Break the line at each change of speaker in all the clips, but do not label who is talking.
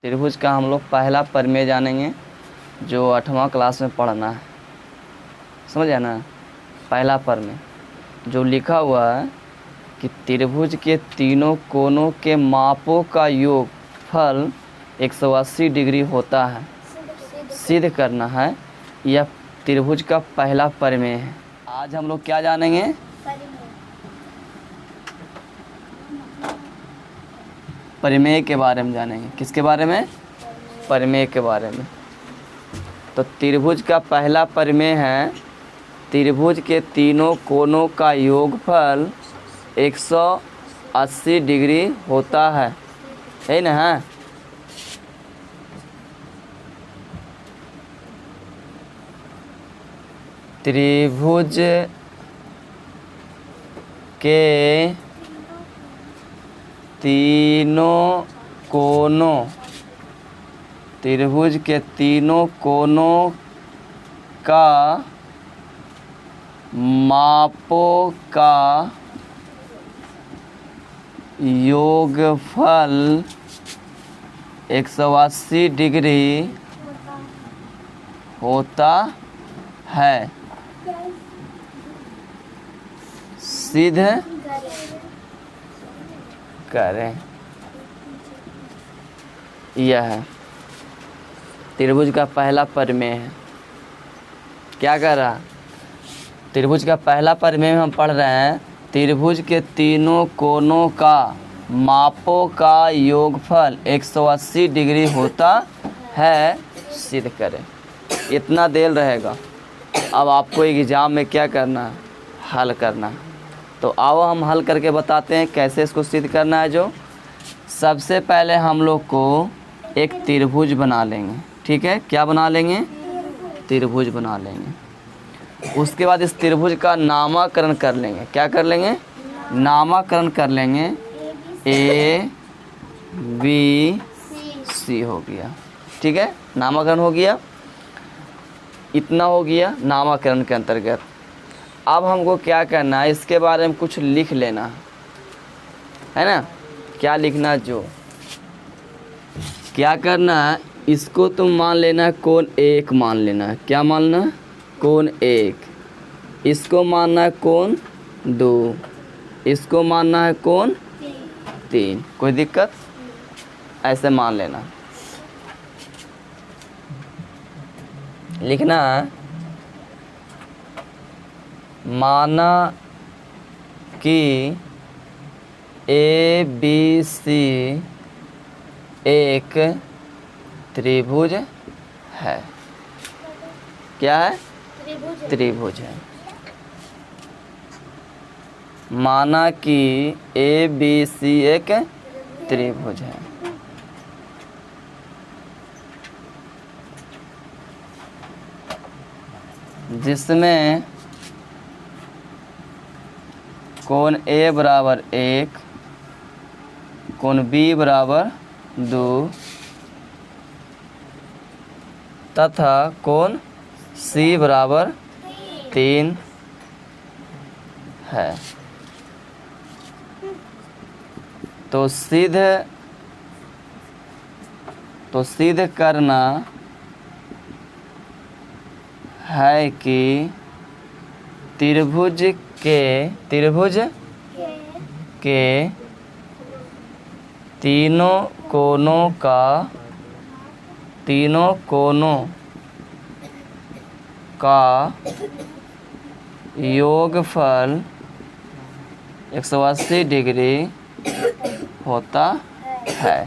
त्रिभुज का हम लोग पहला प्रमेय जानेंगे जो 8वां क्लास में पढ़ना है। समझ आया ना। पहला प्रमेय जो लिखा हुआ है कि त्रिभुज के तीनों कोनों के मापों का योगफल 180 डिग्री होता है, सिद्ध करना है। यह त्रिभुज का पहला प्रमेय है। आज हम लोग क्या जानेंगे? प्रमेय के बारे में जानेंगे। किसके बारे में? प्रमेय के बारे में। तो त्रिभुज का पहला प्रमेय है त्रिभुज के तीनों कोनों का योगफल 180 डिग्री होता है ना। त्रिभुज के तीनों कोनों, त्रिभुज के तीनों कोनों का मापों का योगफल 180 डिग्री होता है, सिद्ध करें। यह है त्रिभुज का पहला प्रमेय है। क्या कर रहा? त्रिभुज का पहला प्रमेय हम पढ़ रहे हैं त्रिभुज के तीनों कोनों का मापों का योगफल 180 डिग्री होता है, सिद्ध करें। इतना देर रहेगा। अब आपको एग्जाम में क्या करना है? हल करना है। तो आओ हम हल करके बताते हैं कैसे इसको सिद्ध करना है। जो सबसे पहले हम लोग को एक त्रिभुज बना लेंगे। ठीक है, क्या बना लेंगे? त्रिभुज बना लेंगे। उसके बाद इस त्रिभुज का नामकरण कर लेंगे। क्या कर लेंगे? नामकरण कर लेंगे। ए बी सी हो गया। ठीक है, नामकरण हो गया। इतना हो गया नामकरण के अंतर्गत। अब हमको क्या करना है? इसके बारे में कुछ लिख लेना है ना। क्या लिखना? जो क्या करना है, इसको तुम मान लेना कोण एक मान लेना है। क्या मानना? कोण एक। इसको मानना है कोण दो। इसको मानना है कोण तीन। कोई दिक्कत? ऐसे मान लेना। लिखना है माना कि ए बी सी एक त्रिभुज है। क्या है? त्रिभुज है। माना कि ए बी सी एक त्रिभुज है। जिसमें कोण ए बराबर 1, कोण बी बराबर 2 तथा कोण सी बराबर 3 है। तो सिद्ध करना है कि त्रिभुज के तीनों कोनों का योगफल 180 डिग्री होता है।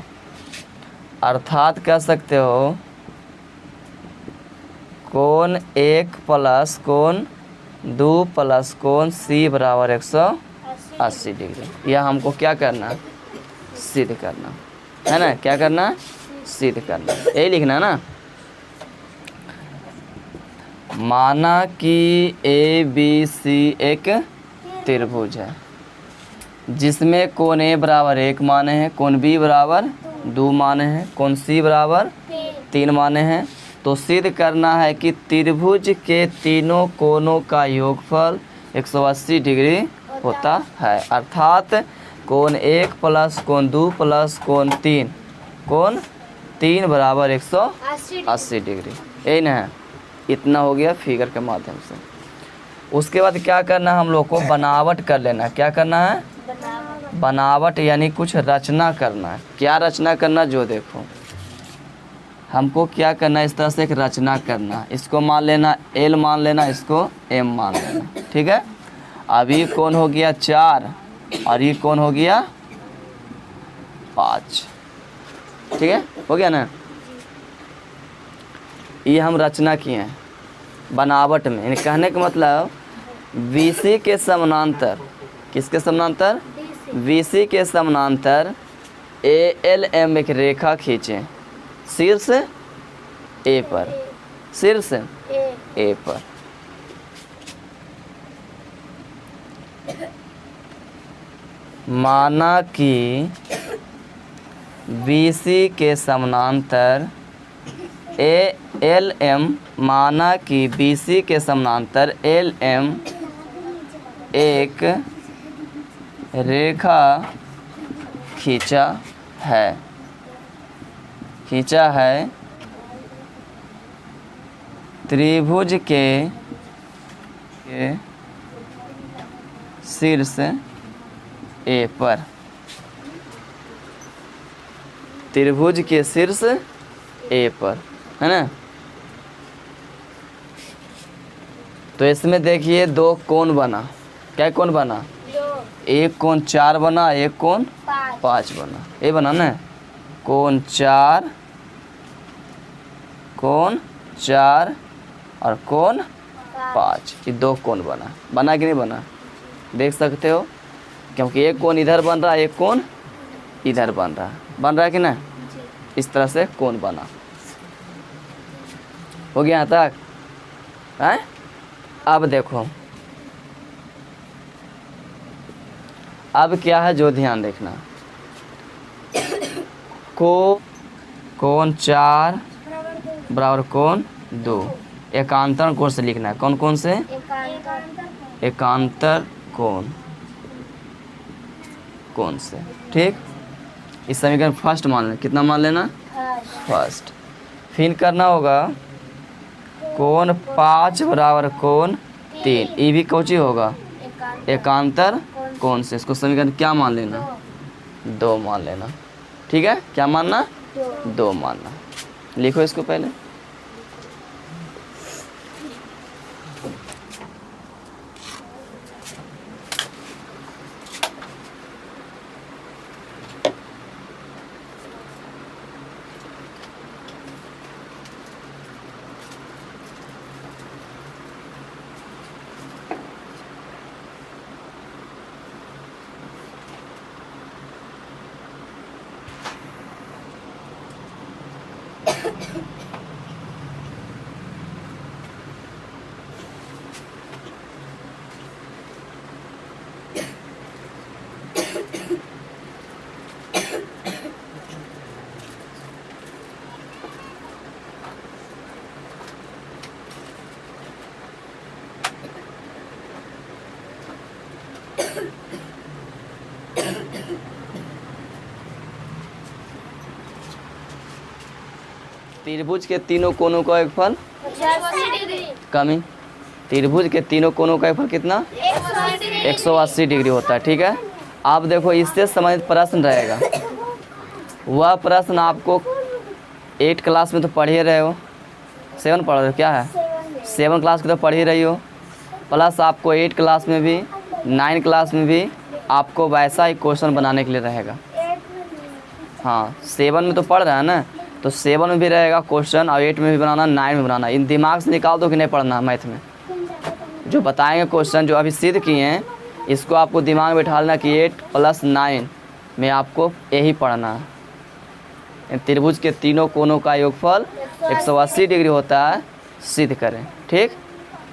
अर्थात कह सकते हो कोण एक प्लस कोण दो प्लस कोण सी बराबर 180 डिग्री। यह हमको क्या करना? सिद्ध करना है ना। क्या करना? सिद्ध करना। यही लिखना ना। माना कि ए बी सी एक त्रिभुज है जिसमें कोण ए बराबर 1 माने हैं, कोण बी बराबर 2 माने हैं, कोण सी बराबर 3 माने हैं। तो सिद्ध करना है कि त्रिभुज के तीनों कोनों का योगफल 180 डिग्री होता है। अर्थात कोण 1 प्लस कोण 2 प्लस कोण 3 कोण 3 बराबर 180 डिग्री, यही ना है। इतना हो गया फिगर के माध्यम से। उसके बाद क्या करना है हम लोग को, बनावट कर लेना है। क्या करना है, बनावट यानी कुछ रचना करना है। क्या रचना करना, जो देखो हमको क्या करना है, इस तरह से एक रचना करना। इसको मान लेना L मान लेना, इसको M मान लेना, ठीक है। अब ये कौन हो गया 4 और ये कौन हो गया 5, ठीक है, हो गया ना। ये हम रचना किए हैं बनावट में, यानी कहने का मतलब BC के समानांतर, किसके समानांतर, BC के समानांतर ALM एक रेखा खींचें शीर्ष A पर, शीर्ष A पर। माना कि BC के समानांतर LM, माना कि BC के समानांतर LM एक रेखा खींचा है, त्रिभुज के शीर्ष A पर, त्रिभुज के शीर्ष A पर, है ना। तो इसमें देखिए 2 कोण बना। क्या कोण बना, एक कोण 4 बना, एक कोण 5 बना। ये बना ना, कोण 4 और कोण 5, ये 2 कोण बना कि नहीं बना, देख सकते हो। क्योंकि एक कोण इधर बन रहा है, एक कोण इधर बन रहा है कि ना। इस तरह से कोण बना। हो गया यहाँ तक है। अब देखो, अब क्या है जो ध्यान देखना, कोण 4 बराबर कोण 2, एकांतर कोण से लिखना है। कौन कौन से, एकांतर कोण से, ठीक। इस समीकरण फर्स्ट मान लेना। कितना मान लेना, फर्स्ट। फिर करना होगा कोण 5 बराबर कोण 3, ये भी कौची होगा, एकांतर कोण से। इसको समीकरण क्या मान लेना, 2 मान लेना, ठीक है। क्या मानना, 2 मानना। लिखो इसको पहले। त्रिभुज के तीनों कोनों का एक फल
180 डिग्री।
कमी, त्रिभुज के तीनों कोनों का एक फल कितना, 180 डिग्री होता है, ठीक है। आप देखो इससे संबंधित प्रश्न रहेगा, वह प्रश्न आपको 8 क्लास में तो पढ़ ही रहे हो, 7 पढ़ रहे हो, क्या है 7 क्लास की तो पढ़ ही रही हो, प्लस आपको 8 क्लास में भी 9 क्लास में भी आपको वैसा ही क्वेश्चन बनाने के लिए रहेगा। हाँ 7 में तो पढ़ रहा है ना, तो 7 में भी रहेगा क्वेश्चन और 8 में भी बनाना, 9 में बनाना। इन दिमाग से निकाल दो कि नहीं पढ़ना मैथ में। जो बताएंगे क्वेश्चन जो अभी सिद्ध किए हैं, इसको आपको दिमाग में बैठा लेना कि 8 + 9 में आपको यही पढ़ना है। त्रिभुज के तीनों कोनों का योगफल 180 डिग्री होता है, सिद्ध करें, ठीक।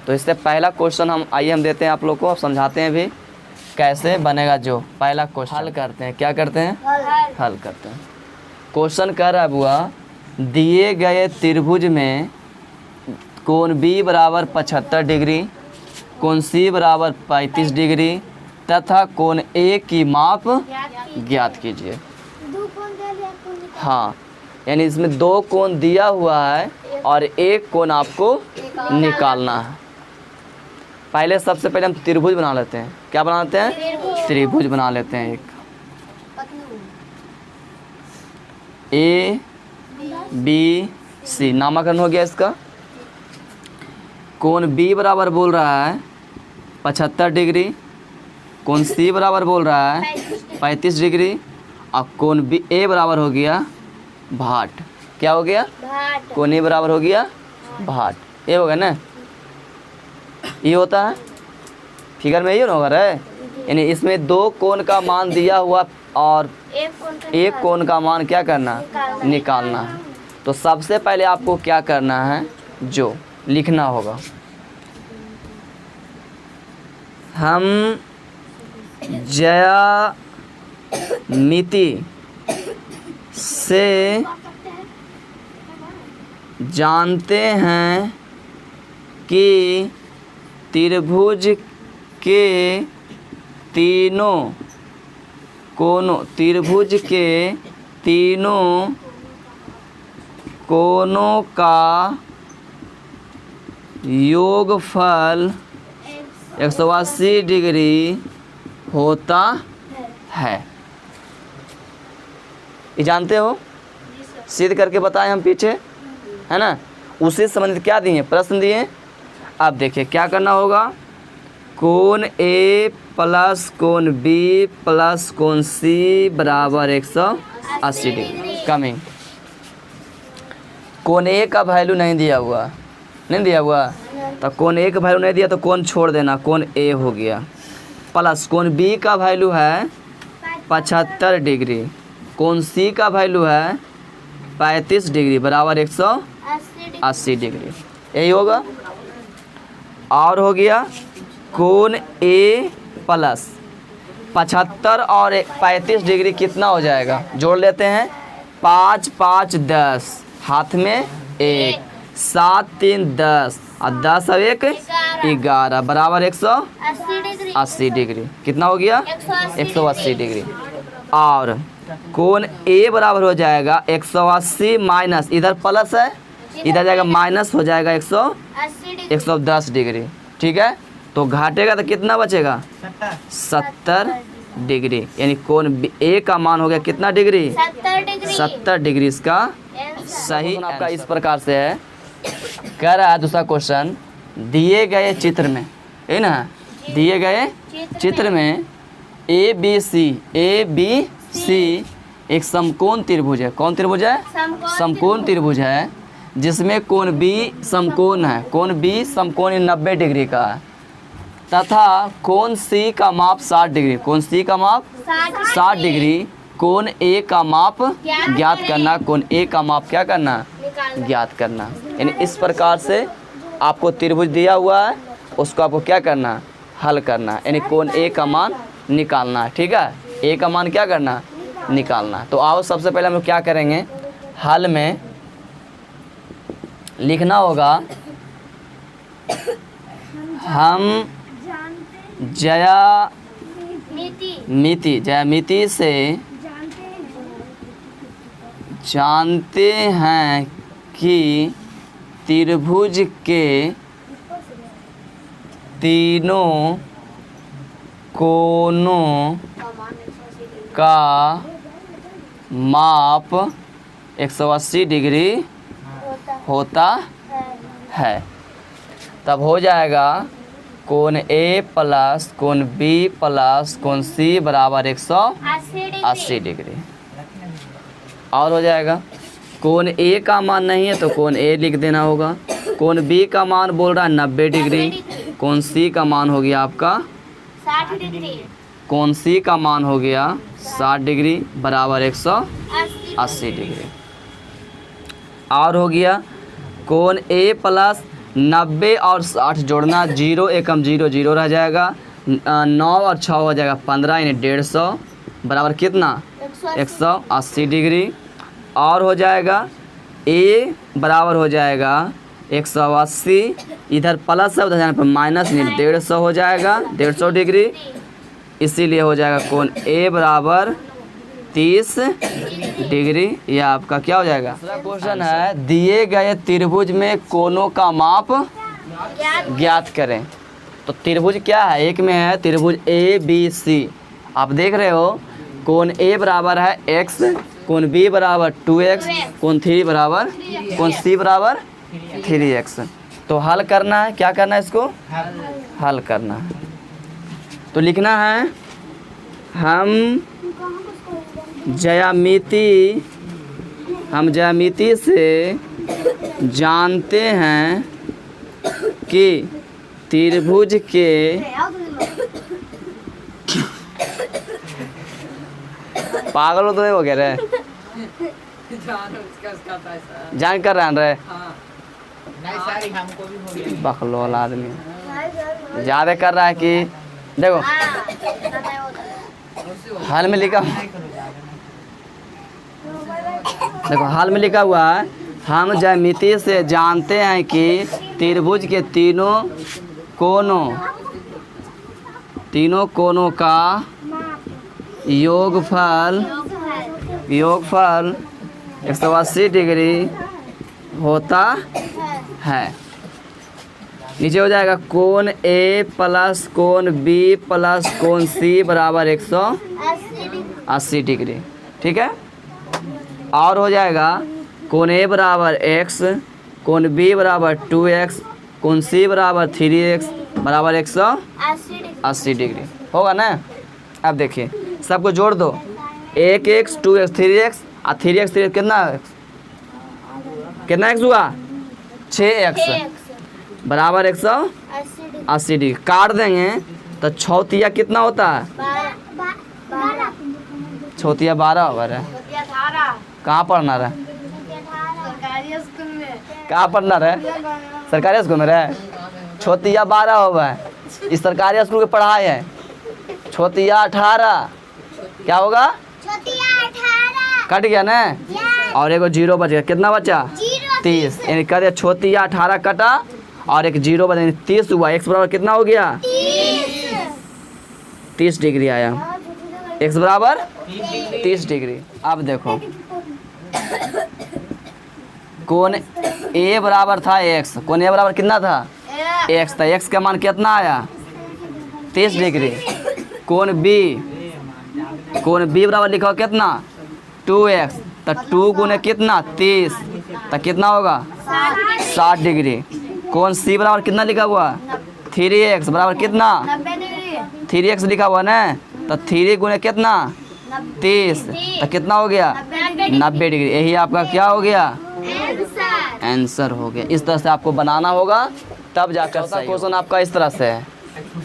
तो इससे पहला क्वेश्चन हम देते हैं आप लोग को, अब समझाते हैं भी कैसे बनेगा। जो पहला क्वेश्चन हल करते हैं, क्या करते हैं, हल करते हैं। क्वेश्चन कह रहा है बुआ, दिए गए त्रिभुज में कोण B बराबर 75 डिग्री, कोण C बराबर 35 डिग्री तथा कोण A की माप ज्ञात कीजिए। हाँ यानी इसमें दो कोण दिया हुआ है और एक कोण आपको निकालना है। पहले सबसे पहले हम त्रिभुज बना लेते हैं। क्या बना लेते हैं? त्रिभुज बना लेते हैं। एक ए बी सी नामकरण हो गया इसका। कोण बी बराबर बोल रहा है 75 डिग्री, कोण सी बराबर बोल रहा है 35 डिग्री और कोण बी ए बराबर हो गया 62। क्या हो गया? कोण ए बराबर हो गया 62। ये हो गया ना, ये होता है फिगर में, ये ना होगा रे। यानी इसमें दो कोण का मान दिया हुआ और एक कोण का मान क्या करना? निकालना है। तो सबसे पहले आपको क्या करना है, जो लिखना होगा, हम ज्यामिति से जानते हैं कि त्रिभुज के तीनों कोनों, त्रिभुज के तीनों कोनों का योगफल 180 डिग्री होता है। ये जानते हो? सिद्ध करके बताएं हम पीछे, है ना। उसी से संबंधित क्या दिए? प्रश्न दिए। अब देखिए क्या करना होगा, कोण ए प्लस कोण बी प्लस कोण सी बराबर 180 डिग्री। कमिंग कोण ए का वैल्यू नहीं दिया हुआ, नहीं दिया हुआ, तो कोण ए का वैल्यू नहीं दिया तो कोण छोड़ देना, कोण ए हो गया। प्लस कोण बी का वैल्यू है 75 डिग्री, कोण सी का वैल्यू है 35 डिग्री बराबर 180 डिग्री। यही होगा। और हो गया कोण ए प्लस 75 और 35 डिग्री कितना हो जाएगा? जोड़ लेते हैं। 5 5 10, हाथ में 1, 7 3 10 और 10 और 1 11 बराबर 180 डिग्री। कितना हो गया? 180 डिग्री। और कोण ए बराबर हो जाएगा 180 माइनस, इधर प्लस है इधर जाएगा माइनस, हो जाएगा 110 डिग्री। ठीक है, तो घाटेगा तो कितना बचेगा? 70 डिग्री। यानी कोण ए का मान हो गया कितना डिग्री? 70 डिग्री। इसका सही आपका इस प्रकार से है। कह रहा है दूसरा क्वेश्चन, दिए गए चित्र में, है ना, दिए गए चित्र में ए बी सी एक समकोण त्रिभुज है। कौन त्रिभुज है? समकोण त्रिभुज है, जिसमें कोण बी समकोण है। कोण बी समकोण 90 डिग्री का है तथा कोण सी का माप 60 डिग्री। कोण सी का माप 60 डिग्री। कोण ए का माप ज्ञात करना। कोण ए का माप क्या करना? ज्ञात करना। यानी इस प्रकार से आपको त्रिभुज दिया हुआ है, उसको आपको क्या करना? हल करना। यानी कोण ए का मान निकालना है। ठीक है, ए का मान क्या करना? निकालना। तो आओ सबसे पहले हम लोग क्या करेंगे, हल में लिखना होगा, हम ज्यामिति से जानते हैं कि त्रिभुज के तीनों कोनों का माप 180 डिग्री होता है। तब हो जाएगा कोण ए प्लस कोण बी प्लस कोण सी बराबर 180 डिग्री। और हो जाएगा, कोण ए का मान नहीं है तो कोण ए लिख देना होगा। कोण बी का मान बोल रहा है 90 डिग्री। कोण सी का मान हो गया आपका
60 डिग्री।
कोण सी का मान हो गया 60 डिग्री बराबर 180 डिग्री। और हो गया कोण ए प्लस 90 और 60 जोड़ना, 0 एकम 0 0 रह जाएगा, 9 और 6 हो जाएगा 15 यानी 150 बराबर कितना? 180 डिग्री। और हो जाएगा ए बराबर हो जाएगा 180, इधर प्लस है उधर जाने पर माइनस, यानी 150 हो जाएगा 150 डिग्री। इसीलिए हो जाएगा कोण ए बराबर 30 डिग्री। ये आपका क्या हो जाएगा? दूसरा क्वेश्चन है दिए गए त्रिभुज में कोणों का माप ज्ञात करें। तो त्रिभुज क्या है? एक में है त्रिभुज ABC। आप देख रहे हो कोण A बराबर है x, कोण B बराबर 2x, कोण C बराबर 3x। तो हल करना है, क्या करना है इसको? हल करना है। तो लिखना है हम ज्यामिति से जानते हैं कि त्रिभुज के पागल हो तो नहीं हो गया रे? जान कर रहे बकलोल आदमी ज़्यादा कर रहा है कि देखो हाल में लिखा, देखो हाल में लिखा हुआ है हम ज्यामिति से जानते हैं कि त्रिभुज के तीनों कोणों का योगफल 180 डिग्री होता है। नीचे हो जाएगा कोण A प्लस कोण B प्लस कोण C बराबर 180 डिग्री। ठीक है। और हो जाएगा कोण A बराबर x, कोण B बराबर 2x, कोण C बराबर 3x बराबर 180 डिग्री। होगा ना? अब देखिए सबको जोड़ दो, 1x 2x 3x और 3x कितना x हुआ? 6x बराबर 180 डिग्री। काट देंगे तो छौतिया कितना होता है? 12 होगा रे। कहाँ पढ़ना रहे? कहाँ पढ़ना रहे? सरकारी स्कूल में रहे? छौतिया 12 होगा। इस सरकारी स्कूल की पढ़ाई है। छौतिया 18 क्या होगा? कट गया ना? और एक 0 बच गया। कितना बचा? 30। यानी कहते छौतिया 18 कटा और एक 0 बचा, 30 हुआ। x बराबर कितना हो गया? 30 डिग्री आया। x बराबर 30 डिग्री। अब देखो कोण A बराबर था x, कोण A बराबर कितना था? x था। x का मान कितना आया? 30 डिग्री। कोण B बराबर लिखा हो कितना? 2x। तो 2 गुने कितना? 30। तो कितना होगा? 60 डिग्री। कोण C बराबर कितना लिखा हुआ? 3x बराबर कितना? 3x लिखा हुआ ना? तो 3 गुने कितना? 30। तो कितना हो गया? 90 डिग्री। यही आपका क्या हो गया? आंसर हो गया। इस तरह से आपको बनाना होगा तब जाकर सही। क्वेश्चन आपका इस तरह से है,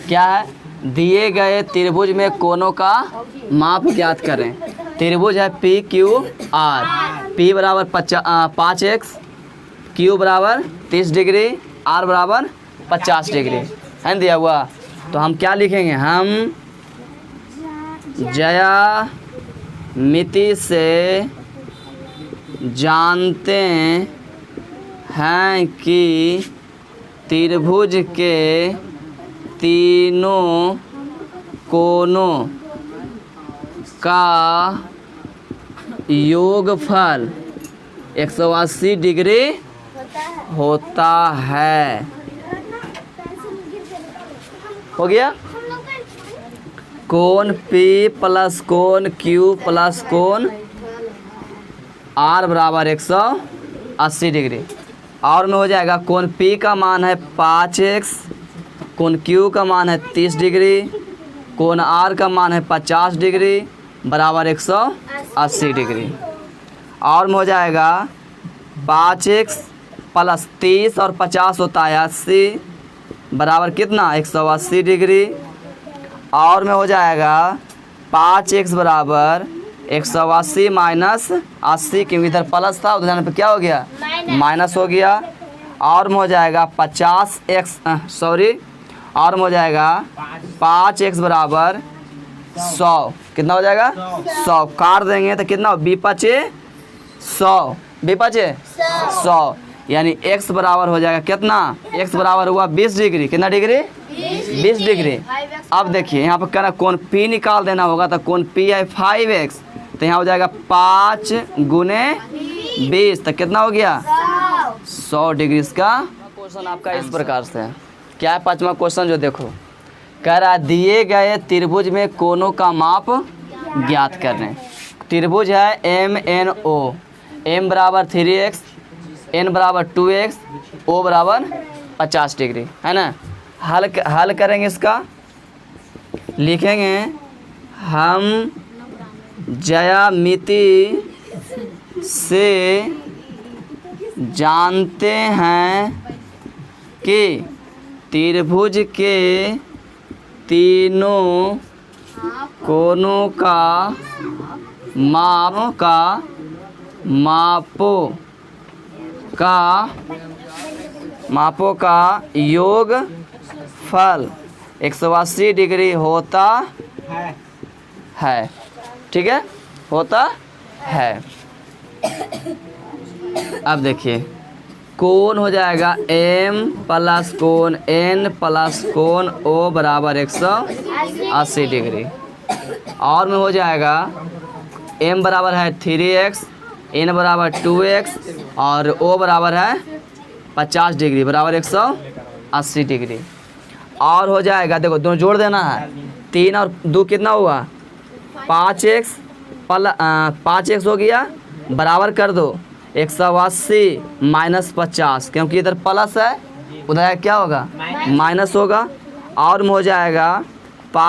क्या है? दिए गए त्रिभुज में कोणों का माप ज्ञात करें। त्रिभुज है PQR। P बराबर 5x, Q बराबर 30 डिग्री, R बराबर 50 डिग्री है दिया हुआ। तो हम क्या लिखेंगे? हम ज्यामिति से जानते हैं कि त्रिभुज के तीनों कोणों का योगफल 180 डिग्री होता है। हो गया? कोण P प्लस कोण Q प्लस कोण R बराबर 180 डिग्री। और में हो जाएगा कोण P का मान है 5x, कोण Q का मान है 30 डिग्री, कोण R का मान है 50 डिग्री बराबर 180 डिग्री। और में हो जाएगा 5x प्लस 30 और 50 होता है 80 बराबर कितना? 180 डिग्री। और में हो जाएगा 5x बराबर 180 माइनस 80, क्योंकि इधर प्लस था उधर जाने पे क्या हो गया? माइनस हो गया। और में हो जाएगा 50x और में हो जाएगा 5x बराबर 100। कितना हो जाएगा? 100। काट देंगे तो कितना? B5 100, B5 100, यानी x बराबर हो जाएगा कितना? x बराबर हुआ 20 डिग्री। कितना डिग्री? 20 डिग्री। अब देखिए यहाँ पर कहना कोण P निकाल देना होगा, तो कोण P है 5x, तो यहाँ हो जाएगा 5 गुने 20, तो कितना हो गया 100 डिग्री। इसका क्वेश्चन आपका इस प्रकार से है। क्या है पांचवा क्वेश्चन जो देखो, कह रहा है दिए गए त्रिभुज में कोनों का माप ज्ञात करने। त्रिभुज है MNO, M बराबर 3x, N बराबर 2x, O बराबर 50 डिग्री, है ना। हल करेंगे इसका, लिखेंगे हम ज्यामिति से जानते हैं कि त्रिभुज के तीनों कोनों का मापों का योगफल 180 डिग्री होता है। ठीक है, होता है। अब देखिए कोण हो जाएगा M प्लस कोण N प्लस कोण O बराबर 180 डिग्री। और में हो जाएगा M बराबर है 3x, N बराबर 2x और O बराबर है 50 डिग्री बराबर 180 डिग्री। और हो जाएगा, देखो दोनों जोड़ देना है, 3 और 2 कितना हुआ 5x प्लस 5x हो गया, बराबर कर दो 180 माइनस 50, क्योंकि इधर प्लस है उधर क्या होगा माइनस होगा। और में हो जाएगा 5